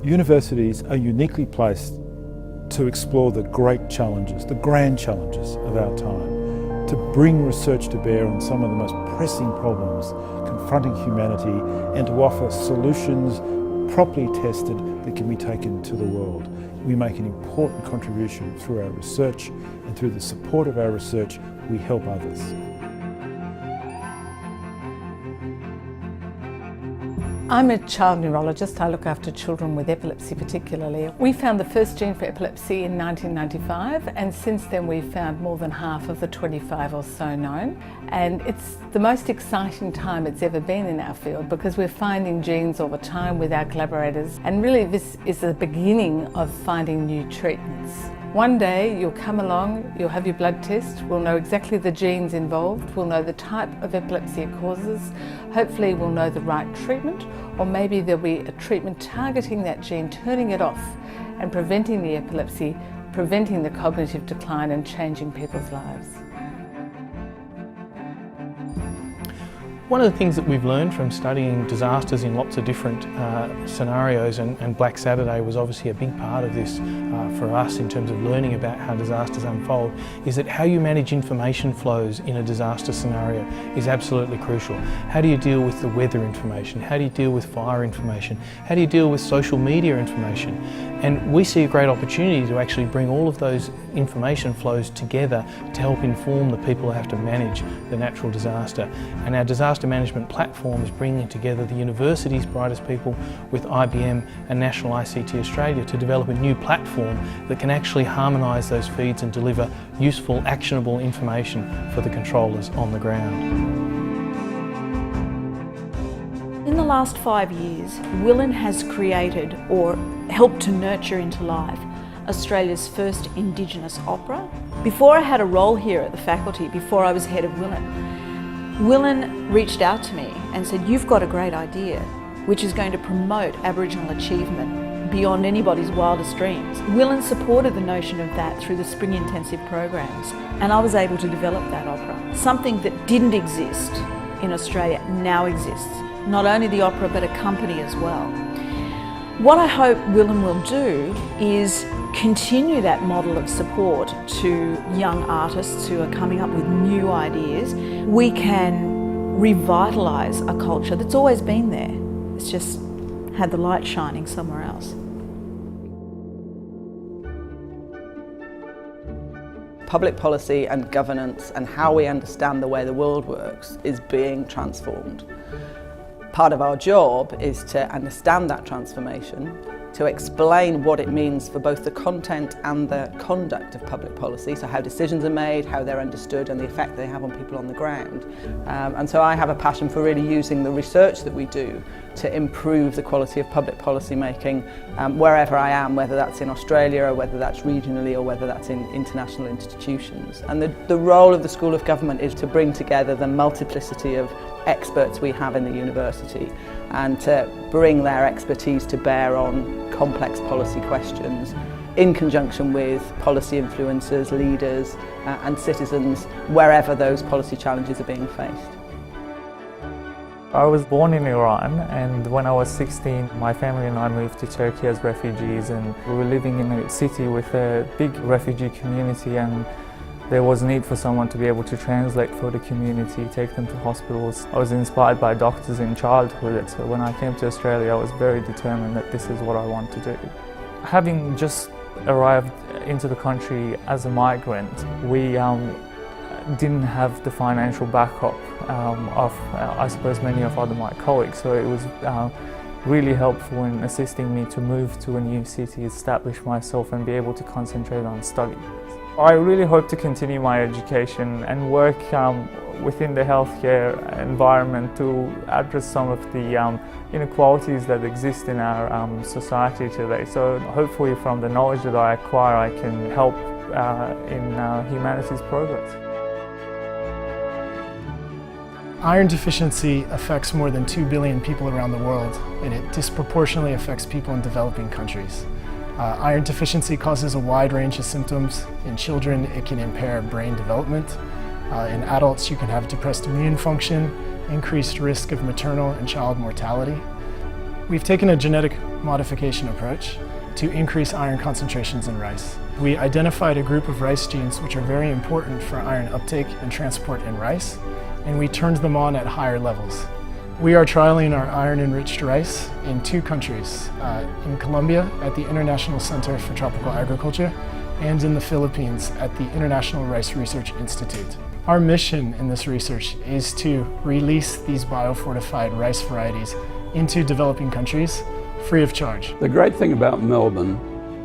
Universities are uniquely placed to explore the great challenges, the grand challenges of our time, to bring research to bear on some of the most pressing problems confronting humanity and to offer solutions properly tested that can be taken to the world. We make an important contribution through our research, and through the support of our research, we help others. I'm a child neurologist. I look after children with epilepsy particularly. We found the first gene for epilepsy in 1995, and since then we've found more than half of the 25 or so known. And it's the most exciting time it's ever been in our field because we're finding genes all the time with our collaborators, and really this is the beginning of finding new treatments. One day you'll come along, you'll have your blood test, we'll know exactly the genes involved, we'll know the type of epilepsy it causes, hopefully we'll know the right treatment, or maybe there'll be a treatment targeting that gene, turning it off and preventing the epilepsy, preventing the cognitive decline and changing people's lives. One of the things that we've learned from studying disasters in lots of different scenarios, and Black Saturday was obviously a big part of this for us in terms of learning about how disasters unfold, is that how you manage information flows in a disaster scenario is absolutely crucial. How do you deal with the weather information? How do you deal with fire information? How do you deal with social media information? And we see a great opportunity to actually bring all of those information flows together to help inform the people who have to manage the natural disaster. And our disaster management platform is bringing together the university's brightest people with IBM and National ICT Australia to develop a new platform that can actually harmonise those feeds and deliver useful, actionable information for the controllers on the ground. In the last 5 years, Willan has created or helped to nurture into life Australia's first Indigenous opera. Before I had a role here at the faculty, before I was head of Willan reached out to me and said, "You've got a great idea which is going to promote Aboriginal achievement beyond anybody's wildest dreams." Willan supported the notion of that through the Spring Intensive programs, and I was able to develop that opera. Something that didn't exist in Australia now exists. Not only the opera, but a company as well. What I hope Willan will do is continue that model of support to young artists who are coming up with new ideas. We can revitalise a culture that's always been there. It's just had the light shining somewhere else. Public policy and governance and how we understand the way the world works is being transformed. Part of our job is to understand that transformation, to explain what it means for both the content and the conduct of public policy, so how decisions are made, how they're understood and the effect they have on people on the ground. And so I have a passion for really using the research that we do to improve the quality of public policy making wherever I am, whether that's in Australia or whether that's regionally or whether that's in international institutions. And the role of the School of Government is to bring together the multiplicity of experts we have in the university and to bring their expertise to bear on complex policy questions in conjunction with policy influencers, leaders and citizens wherever those policy challenges are being faced. I was born in Iran, and when I was 16 my family and I moved to Turkey as refugees, and we were living in a city with a big refugee community, and there was a need for someone to be able to translate for the community, take them to hospitals. I was inspired by doctors in childhood, so when I came to Australia I was very determined that this is what I want to do. Having just arrived into the country as a migrant, we didn't have the financial backup of, I suppose, many of my colleagues, so it was really helpful in assisting me to move to a new city, establish myself and be able to concentrate on study. I really hope to continue my education and work within the healthcare environment to address some of the inequalities that exist in our society today. So hopefully from the knowledge that I acquire I can help in humanity's progress. Iron deficiency affects more than 2 billion people around the world, and it disproportionately affects people in developing countries. Iron deficiency causes a wide range of symptoms. In children, it can impair brain development. In adults, you can have depressed immune function, increased risk of maternal and child mortality. We've taken a genetic modification approach to increase iron concentrations in rice. We identified a group of rice genes which are very important for iron uptake and transport in rice, and we turned them on at higher levels. We are trialing our iron-enriched rice in 2 countries, in Colombia at the International Center for Tropical Agriculture and in the Philippines at the International Rice Research Institute. Our mission in this research is to release these biofortified rice varieties into developing countries free of charge. The great thing about Melbourne,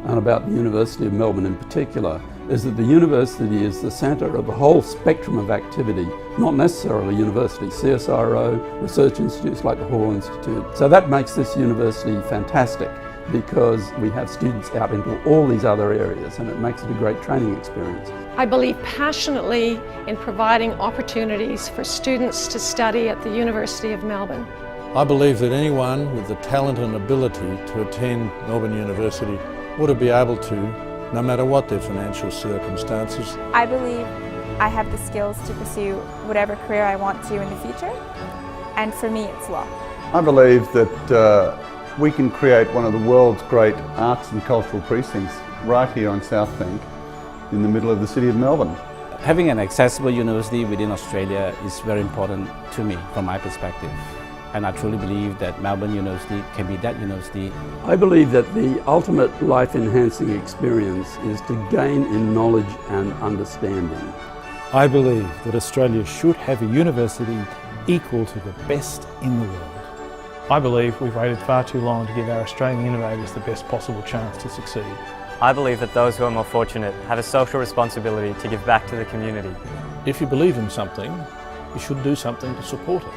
and about the University of Melbourne in particular, is that the university is the centre of a whole spectrum of activity, not necessarily university, CSIRO, research institutes like the Hall Institute. So that makes this university fantastic because we have students out into all these other areas and it makes it a great training experience. I believe passionately in providing opportunities for students to study at the University of Melbourne. I believe that anyone with the talent and ability to attend Melbourne University ought to be able to, no matter what their financial circumstances. I believe I have the skills to pursue whatever career I want to in the future, and for me it's law. I believe that we can create one of the world's great arts and cultural precincts right here on South Bank in the middle of the city of Melbourne. Having an accessible university within Australia is very important to me from my perspective. And I truly believe that Melbourne University can be that university. I believe that the ultimate life-enhancing experience is to gain in knowledge and understanding. I believe that Australia should have a university equal to the best in the world. I believe we've waited far too long to give our Australian innovators the best possible chance to succeed. I believe that those who are more fortunate have a social responsibility to give back to the community. If you believe in something, you should do something to support it.